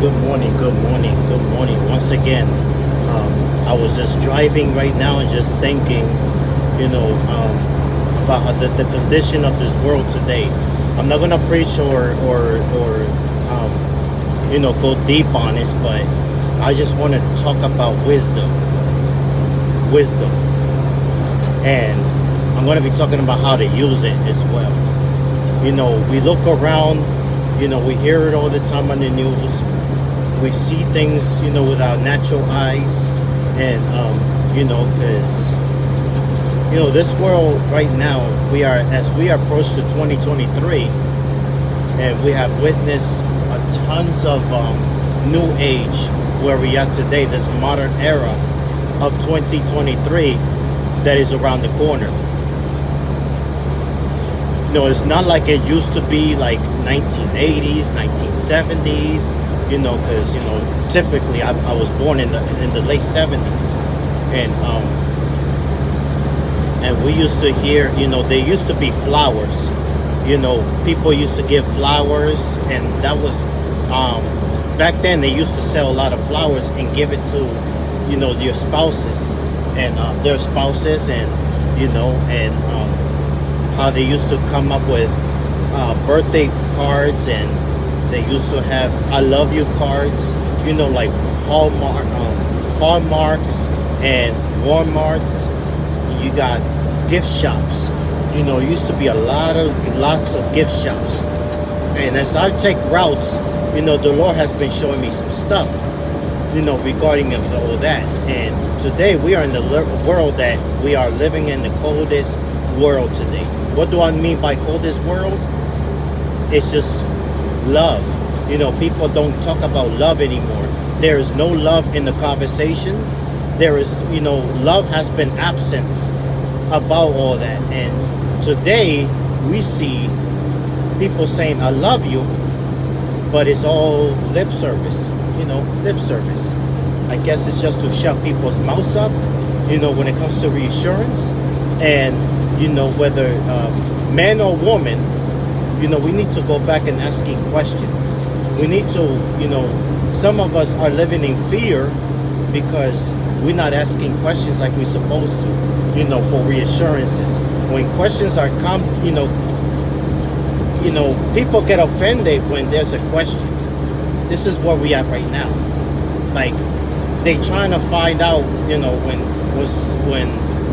Good morning, good morning, good morning. Once again, I was just driving right now and just thinking, about how the condition of this world today. I'm not gonna preach or go deep on this, but I just want to talk about wisdom, and I'm gonna be talking about how to use it as well. We look around, we hear it all the time on the news. We see things, with our natural eyes, and because this world right now, as we approach to 2023, and we have witnessed tons of new age where we are today, this modern era of 2023 that is around the corner. It's not like it used to be like 1980s, 1970s, because typically I was born in the late 70s, and we used to hear, there used to be flowers. People used to give flowers, and that was back then they used to sell a lot of flowers and give it to your spouses and their spouses, and how they used to come up with birthday cards, and they used to have I love you cards, like Hallmarks and Walmarts. You got gift shops. It used to be lots of gift shops. And as I take routes, the Lord has been showing me some stuff, regarding all that. And today we are in the world that we are living in, the coldest world today. What do I mean by coldest world? It's just love. People don't talk about love anymore. There is no love in the conversations. There is, love has been absent about all that. And today we see people saying, I love you, but it's all lip service, lip service. I guess it's just to shut people's mouths up, when it comes to reassurance. And, whether man or woman, we need to go back and asking questions. We need to, some of us are living in fear because we're not asking questions like we're supposed to, for reassurances. When questions are people get offended when there's a question. This is where we at right now. Like, they trying to find out,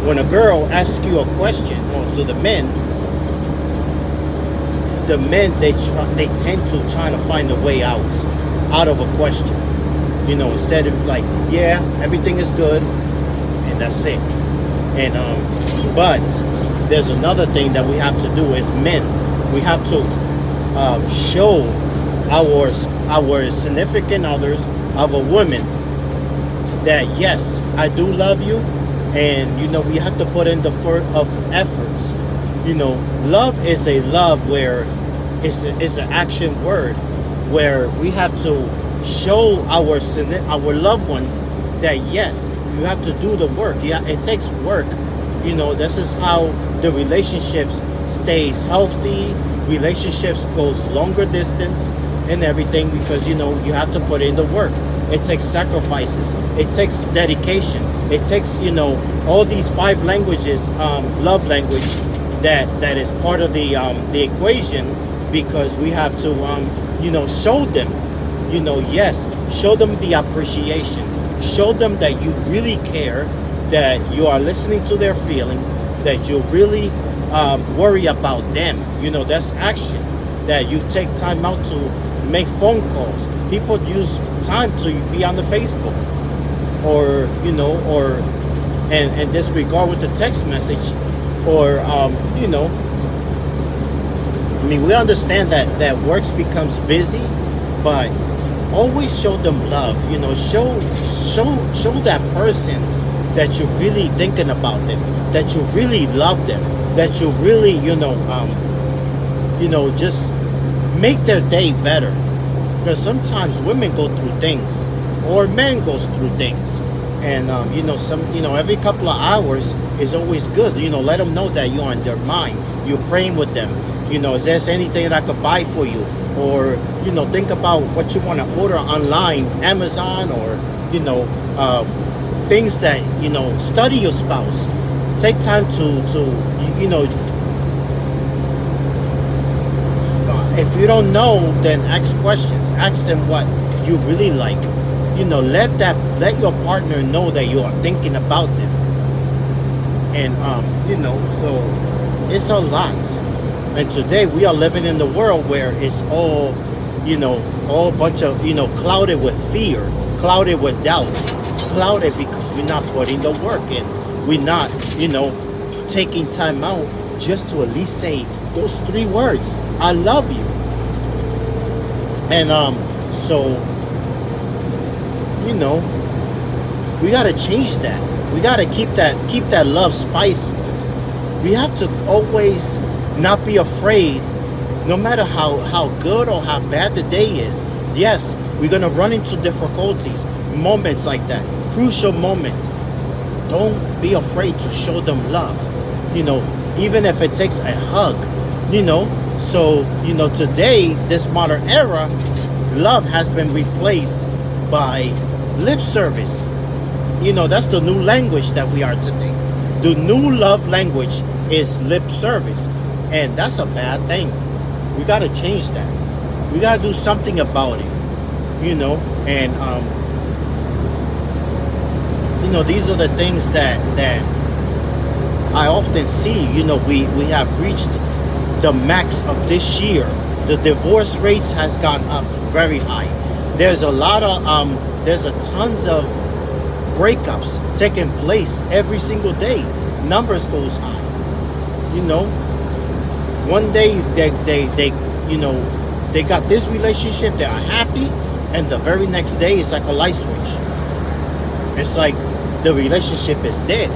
when a girl asks you a question, or to the men they tend to try to find a way out of a question. Instead of like, yeah, everything is good, and that's it. And but there's another thing that we have to do as men. We have to show our significant others, our women, that yes, I do love you, and we have to put in the efforts. Love is a love where it's an action word, where we have to show our loved ones that yes, you have to do the work. Yeah, it takes work. This is how the relationships stays healthy. Relationships goes longer distance and everything, because you have to put in the work. It takes sacrifices. It takes dedication. It takes all these 5 languages, love language, that is part of the equation, because we have to show them, yes, show them the appreciation, show them that you really care, that you are listening to their feelings, that you really worry about them. That's action. That you take time out to make phone calls. People use time to be on the Facebook, or and disregard with the text message, or we understand that works becomes busy, but always show them love. Show that person that you're really thinking about them, that you really love them, that you really just make their day better. Because sometimes women go through things, or men goes through things, and every couple of hours is always good. Let them know that you're on their mind. You're praying with them. Is there anything that I could buy for you? Or, think about what you want to order online, Amazon, or, things that, study your spouse. Take time to if you don't know, then ask questions. Ask them what you really like. Let your partner know that you are thinking about them. And so it's a lot. And today we are living in the world where it's all all bunch of clouded with fear, clouded with doubts, clouded because we're not putting the work in. We're not taking time out just to at least say those 3 words, I love you. And so we got to change that. We got to keep that love spices. We have to always not be afraid, no matter how good or how bad the day is. Yes, we're going to run into difficulties, moments like that, crucial moments. Don't be afraid to show them love, even if it takes a hug, So, today, this modern era, love has been replaced by lip service. That's the new language that we are today. The new love language is lip service. And that's a bad thing. We got to change that. We got to do something about it. And, these are the things that I often see. We have reached the max of this year. The divorce rates has gone up very high. There's a lot of there's a tons of breakups taking place every single day. Numbers goes high. One day they got this relationship, they are happy, and the very next day it's like a light switch. It's like the relationship is dead.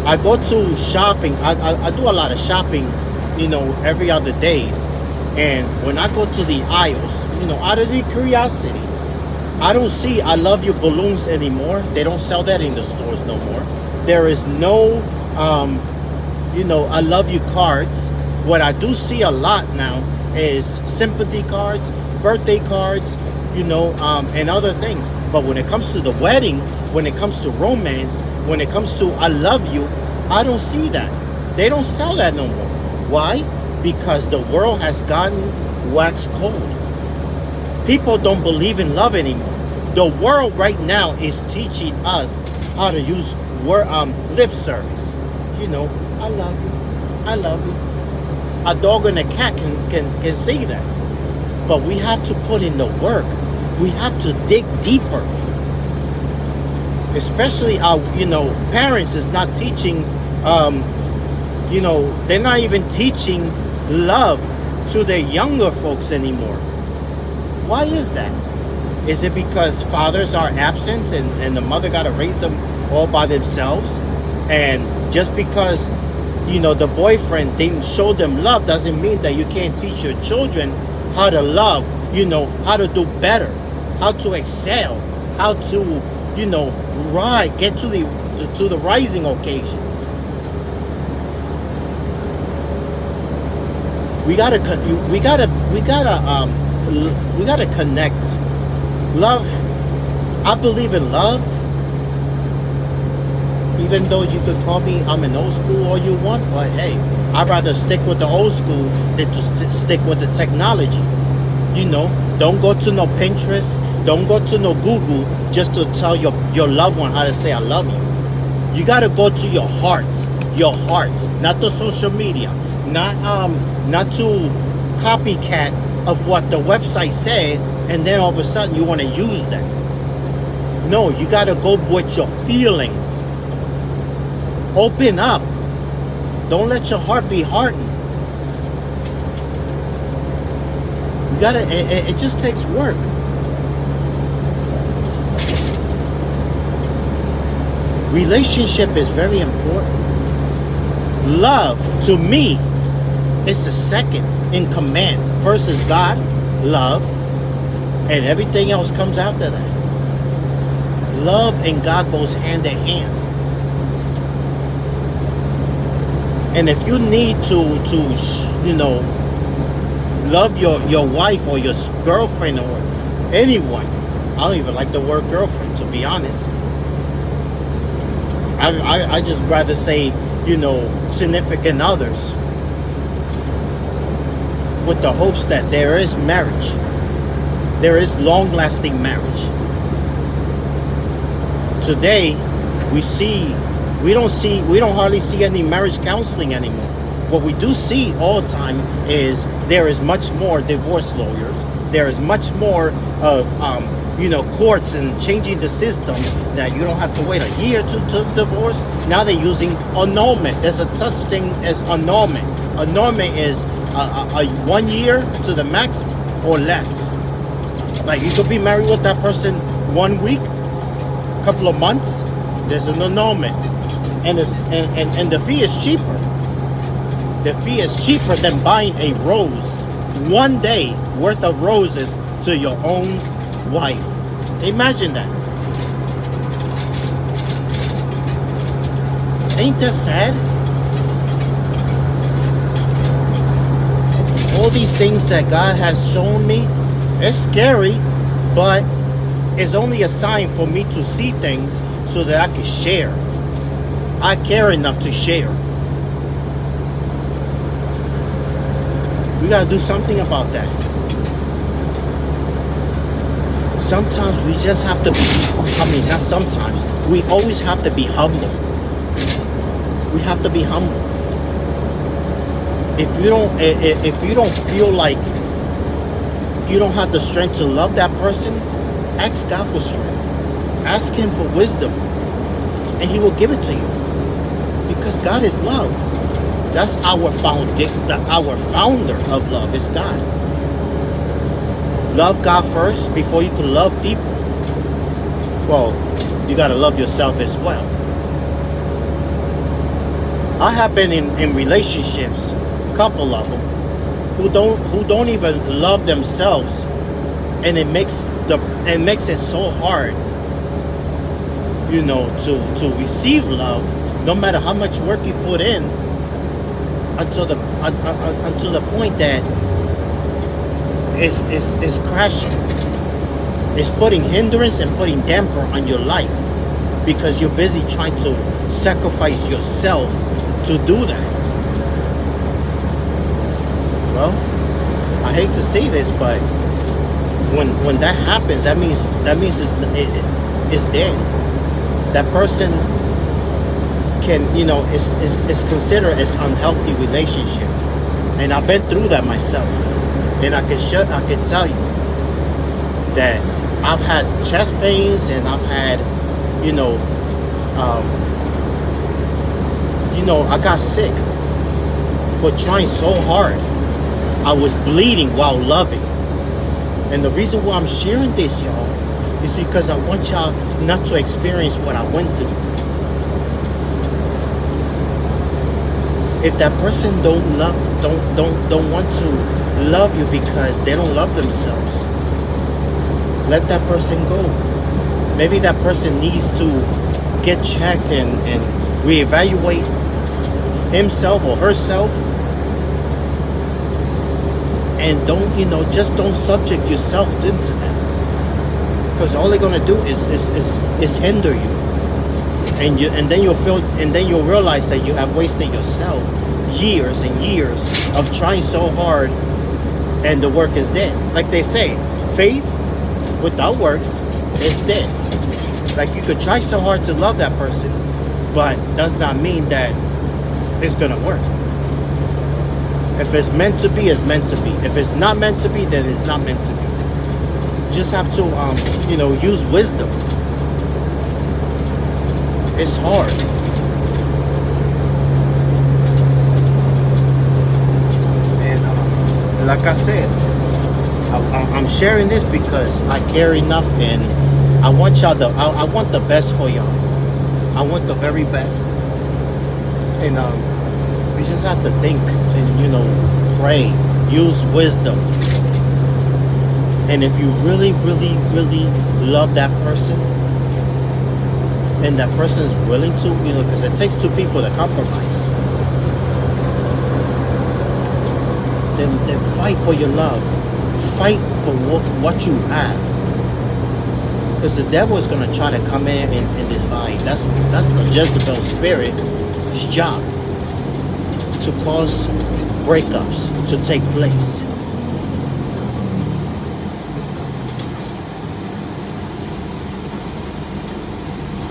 I go to shopping. I do a lot of shopping, every other days. And when I go to the aisles, out of the curiosity, I don't see I love you balloons anymore. They don't sell that in the stores no more. There is no, I love you cards. What I do see a lot now is sympathy cards, birthday cards, and other things. But when it comes to the wedding, when it comes to romance, when it comes to I love you, I don't see that. They don't sell that no more. Why? Because the world has gotten wax cold. People don't believe in love anymore. The world right now is teaching us how to use lip service. I love you. I love you. A dog and a cat can say that. But we have to put in the work. We have to dig deeper. Especially our, parents is not teaching, they're not even teaching love to their younger folks anymore. Why is that? Is it because fathers are absent and the mother got to raise them all by themselves? And just because, the boyfriend didn't show them love doesn't mean that you can't teach your children how to love, how to do better, how to excel, how to, get to the rising occasion. We gotta connect. Love. I believe in love. Even though you could call me, I'm an old school all you want, but hey, I'd rather stick with the old school than to stick with the technology. Don't go to no Pinterest, don't go to no Google just to tell your loved one how to say I love you. You gotta go to your heart, not the social media, not to copycat of what the website said, and then all of a sudden you want to use that. No, you gotta go with your feelings. Open up. Don't let your heart be hardened. You gotta. It just takes work. Relationship is very important. Love, to me, is the second in command. First is God, love, and everything else comes after that. Love and God goes hand in hand. And if you need love your wife or your girlfriend or anyone, I don't even like the word girlfriend, to be honest. I just rather say, significant others, with the hopes that there is marriage. There is long-lasting marriage. Today, we don't hardly see any marriage counseling anymore. What we do see all the time is there is much more divorce lawyers. There is much more of courts and changing the system, that you don't have to wait a year to divorce. Now they're using annulment. There's a such thing as annulment. Annulment is a 1 year to the max or less. Like, you could be married with that person 1 week, couple of months. There's an annulment, and the fee is cheaper. The fee is cheaper than buying a rose, 1 day worth of roses to your own wife. Imagine that. Ain't that sad? All these things that God has shown me, it's scary, but it's only a sign for me to see things so that I can share. I care enough to share. We gotta do something about that. Sometimes we just have to be, not sometimes, we always have to be humble. We have to be humble. If you don't feel like you don't have the strength to love that person, ask God for strength. Ask Him for wisdom, and He will give it to you. Because God is love. That's our founder of love is God. Love God first before you can love people. Well, you gotta love yourself as well. I have been in relationships, couple of them, who don't even love themselves, and it makes it so hard, to receive love, no matter how much work you put in, until the point that it's crashing. It's putting hindrance and putting damper on your life, because you're busy trying to sacrifice yourself to do that. Well, I hate to say this, but when that happens, that means it's dead. That person can, is considered as unhealthy relationship, and I've been through that myself, and I can tell you that I've had chest pains, and I've had, I got sick for trying so hard. I was bleeding while loving. And the reason why I'm sharing this, y'all, is because I want y'all not to experience what I went through. If that person don't want to love you because they don't love themselves, let that person go. Maybe that person needs to get checked and reevaluate himself or herself. And just don't subject yourself into that, because all they're gonna do is hinder you, and then you'll realize that you have wasted yourself years and years of trying so hard, and the work is dead. Like they say, faith without works is dead. Like, you could try so hard to love that person, but does not mean that it's gonna work. If it's meant to be, it's meant to be. If it's not meant to be, then it's not meant to be. You just have to, use wisdom. It's hard. And like I said, I'm sharing this because I care enough, and I want y'all I want the best for y'all. I want the very best. And we just have to think and, pray, use wisdom. And if you really, really, really love that person, and that person is willing to, because it takes two people to compromise. then fight for your love. Fight for what you have. Because the devil is going to try to come in and divide. That's the Jezebel spirit's job. To cause breakups to take place.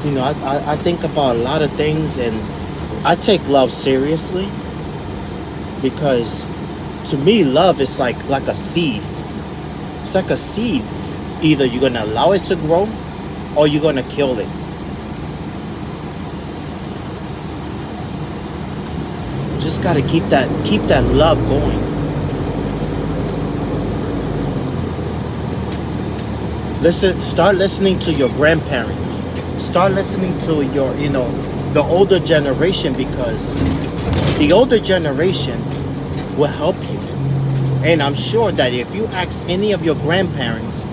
You know, I think about a lot of things, and I take love seriously, because to me love is like a seed. It's like a seed. Either you're gonna allow it to grow or you're gonna kill it. Just gotta keep that love going. Start listening to your grandparents. Start listening to your, the older generation, because the older generation will help you. And I'm sure that if you ask any of your grandparents,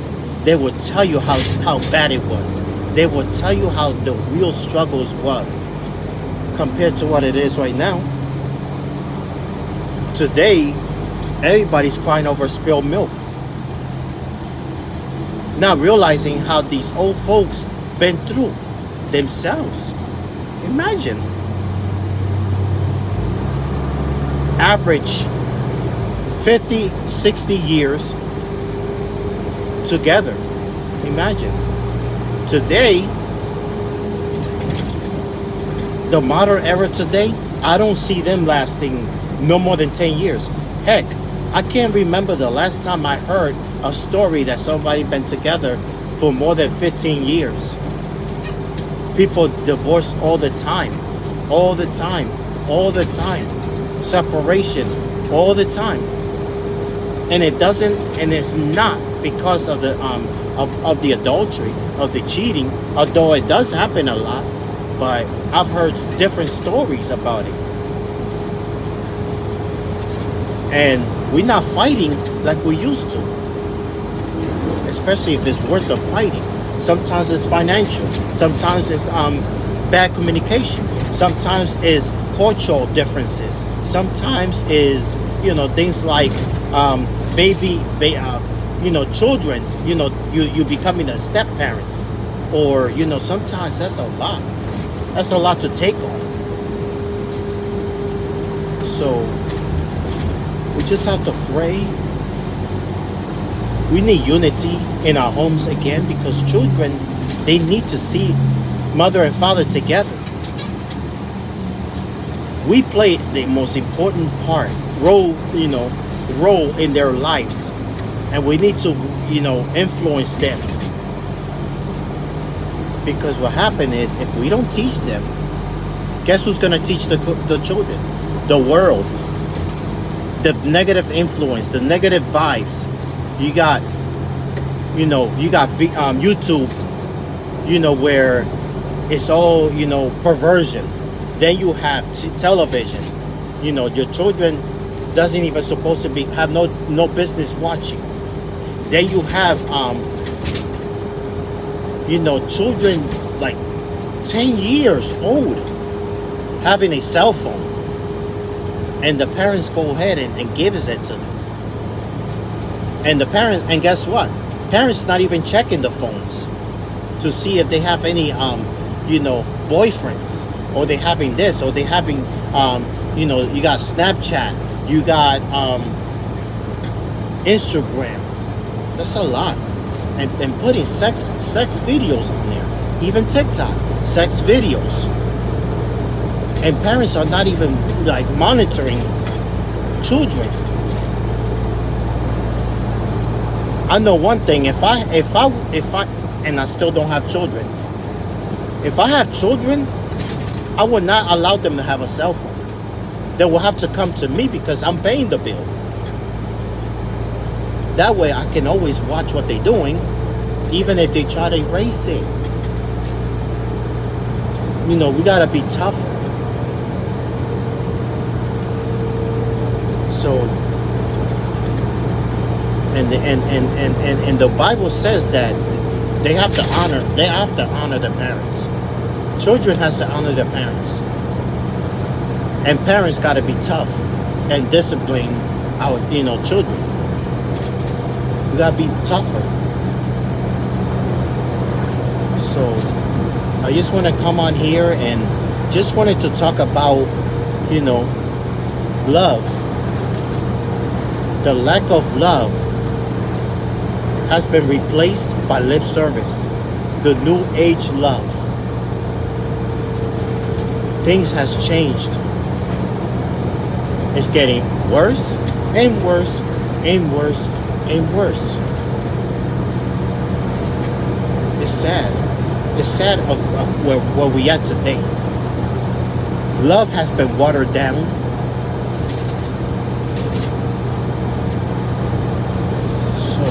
they will tell you how bad it was. They will tell you how the real struggles was compared to what it is right now. Today, everybody's crying over spilled milk. Not realizing how these old folks been through themselves. Imagine. Average 50, 60 years together. Imagine. Today, the modern era today, I don't see them lasting no more than 10 years. Heck, I can't remember the last time I heard a story that somebody been together for more than 15 years. People divorce all the time. All the time. All the time. Separation. All the time. And it's not because of the of the adultery, of the cheating, although it does happen a lot, but I've heard different stories about it. And we're not fighting like we used to, especially if it's worth the fighting. Sometimes it's financial. Sometimes it's bad communication. Sometimes it's cultural differences. Sometimes is things like children. You becoming a step parents, or sometimes that's a lot. That's a lot to take on. So we just have to pray. We need unity in our homes again, because children, they need to see mother and father together. We play the most important role in their lives, and we need to, influence them. Because what happens is, if we don't teach them, guess who's going to teach the children? The world. The negative influence, the negative vibes. You got YouTube, where it's all, perversion. Then you have television. Your children doesn't even supposed to have no business watching. Then you have, children like 10 years old having a cell phone. And the parents go ahead and gives it to them. And the parents, and guess what? Parents not even checking the phones to see if they have any, boyfriends, or they having this, or they having, you got Snapchat, you got Instagram. That's a lot. And putting sex videos on there, even TikTok, sex videos. And parents are not even monitoring children. I know one thing, if I and I still don't have children, if I have children, I would not allow them to have a cell phone. They will have to come to me, because I'm paying the bill. That way I can always watch what they're doing, even if they try to erase it. We gotta be tougher. So, and the Bible says that they have to honor their parents. Children has to honor their parents. And parents got to be tough and disciplined our children. We gotta be tougher. So I just want to come on here and just wanted to talk about love. The lack of love has been replaced by lip service. The new age love. Things has changed. It's getting worse and worse and worse and worse. It's sad. It's sad of where we are today. Love has been watered down. So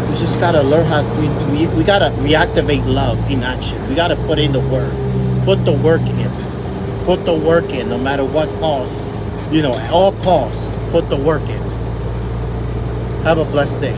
we just gotta learn how we gotta reactivate love in action. We gotta put in the work. Put the work in. Put the work in no matter what costs. At all costs, put the work in. Have a blessed day.